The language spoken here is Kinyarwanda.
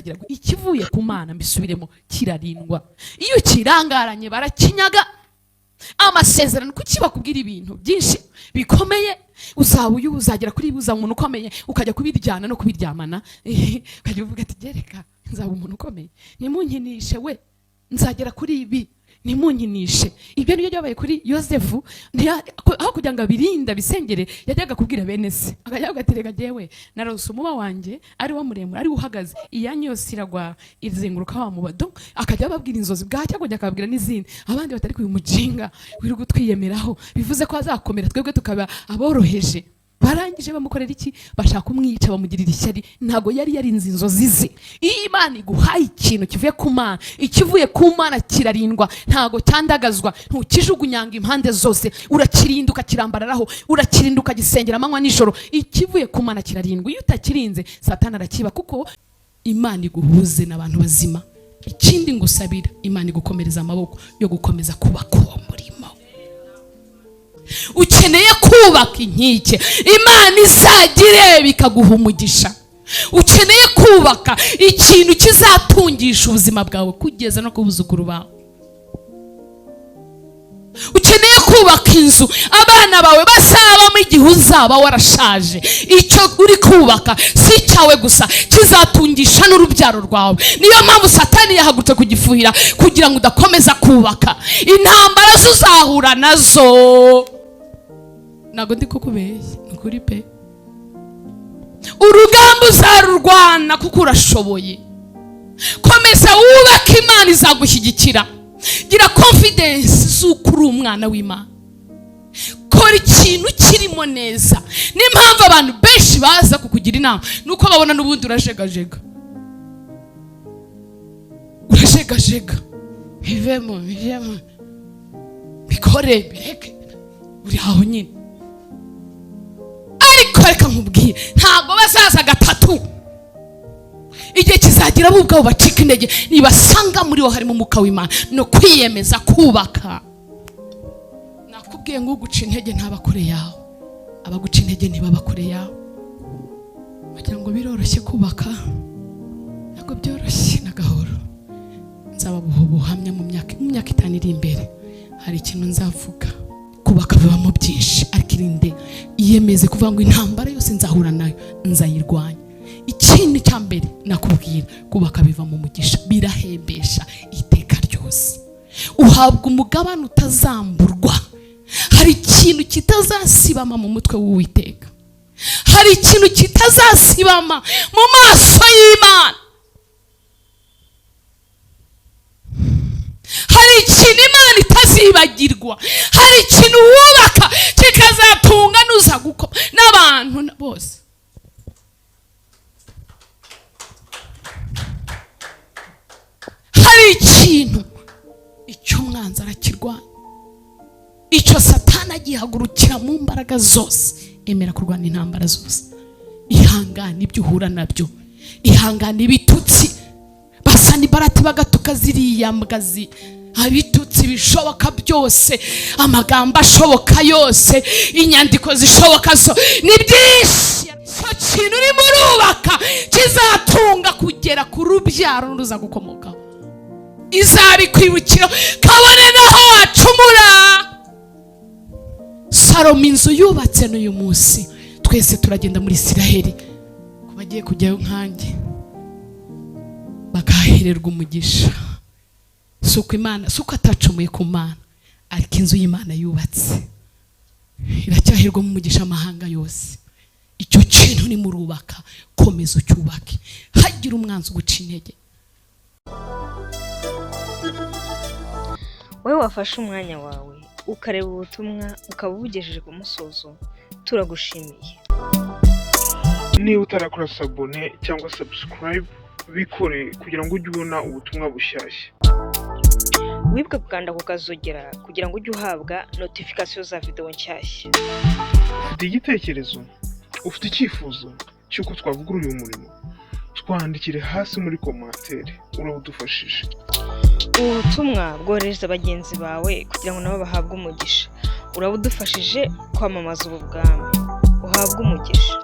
uzagira ikivuye ku Mana mbisubiremo kirarindwa. Iyo kirangaranye barakinyaga. Amasezerano kuki bakubwira ibintu byinshi bikomeye uzagera kuri buza umuntu ukomeye ukajya kubiryana no kubiryamana ukajya uvuga ati gereka nzaba umuntu ukomeye nimunkinishe we nzagera kuri ibi nimunkinishe. Ibyo nibyo byabaye kuri Yosefu aho kugira ngo abirinda bisengere yajyaga kubwira bene se akajya agaterega jewe narose umuba wanje ari wo muremure ari uhagaze iyanyu yose iragwa izenguruka wa mubado akajya babwira inzozi bwacya kujya akabwira n'izindi abandi batari kuyumujinga wiri gutwiyemeraho bivuze ko azakomera twebwe tukaba aboroheje. Barangije bamukorera iki bashaka kumwica bamugirira ishyari ntago yari yarinze inzozi ze. Imana iguhaye ikintu kivuye ku Mana ikivuye ku Mana kirarindwa ntago cyandagazwa ntukijugunyanga impande zose urakirinduka kirambararaho urakirinduka gisengera amanywa nijoro ikivuye ku Mana kirarindwa. Iyo utakirinze Satani arakiba kuko Imana iguhuze n'abantu bazima. Ikindi ngusabira Imana igukomereza amaboko yo gukomeza kubaka uwo murimo. Ukeneye kubaka inkike Imana izagire bikaguha umugisha. Ukeneye kubaka ikintu kizatungisha ubuzima bwawe kugeza no kubuzukuru bawe. Ukeneye kubaka inzu abana bawe basabamo igihe uzaba warashaje. Icyo uri kubaka si cyawe gusa kizatungisha n'urubyaro rwawe. Niyo mpamvu Satani yahagurutse kugifuhira kugira ngo udakomeza kubaka. Intambara uzahura nazo nago ndi kukubeshya nukuri pe. Urugamba uzarurwana kuko urashoboye. Komeza wubaka Imana izagushyigikira. Gira confidence z'uko uri umwana w'Imana. Kora ikintu kirimo neza. N'impamvu abantu benshi baza kukugira inama nuko babona n'ubundi urajegajega. Urajegajega. Bivemo bikore bireke uri aho nyine. Reka nkubwiye ntabwo bazaza gatatu. Igihe kizagira bo ubwabo bacika intege nibasanga muri wo harimo umwuka w'Imana no kwiyemeza kubaka. Nakubwiye ngo uguca intege ntabakore yawe abaguca intege ntibabakore yawe. Bagira ngo biroroshye kubaka ntabwo byoroshye na gahoro. Nzaba buhamya mu myaka 5 iri imbere hari ikintu nzavuga. Kubaka bibamo byinshi ariko irinde iyemeze kuvuga ngo intambara yose nzahura nayo nzayirwanya. Ikindi cya mbere nakubwira kubaka biva mu mugisha birahembesha iteka ryose. Uhabwa umugabane utazamburwa. Hari ikintu kitazasibama mu mutwe w'Uwiteka. Hari ikintu kitazasibama mu maso y'Imana. Hari ikintu Imana itazibagirwa. Hari ikintu wubaka kikazatunga nuza gukoma n'abantu bose. Hari ikintu icyo umwanzi arakirwanya. Icyo Satani agihagurukira mu mbaraga zose. Emera kurwana intambara zose. Ihangane ibyo uhura nabyo. Ihangane ibitutsi. Basa n'ibarati bagatuka ziriya mbwazi. Abitutsi bishoboka byose. Amagambo ashoboka yose. Inyandiko zishoboka zo. Ni byinshi. So kintu uri murubaka kizatunga kugera ku rubyaro ruza gukomoka. Izabikwibukira kabone naho wacumura. Salomo inzu yubatse n'uyu munsi twese turagenda muri Isiraheli kubagiye kujyayo nkanjye bakahererwa umugisha. Suko Imana suko atacumuye ku Mana ariko inzu y'Imana yubatse iracyahirwa mu mugisha amahanga yose. Icyo kintu ni murubaka komeza ucyubake hagira umwanzi uguca intege. Wowe wafashe umwanya wawe ukareba ubutumwa ukaba ubugejeje ku musozo turagushimiye. Niba utarakora sabone cyangwa subscribe bikore kugira ngo ujye ubona ubutumwa bushyashya. Wibuke gukanda ku kazogera kugira ngo ujye uhabwa notification za video nshyashya. Ufite igitekerezo, ufite icyifuzo cy'uko twavugurura uyu murimo, twandikire hasi muri commentaire urabudufashije. Ubutumwa bwohereza bagenzi bawe kugira ngo nabo bahabwe umugisha. Urabudufashije kwamamaza ubu bwami. Uhabwe umugisha.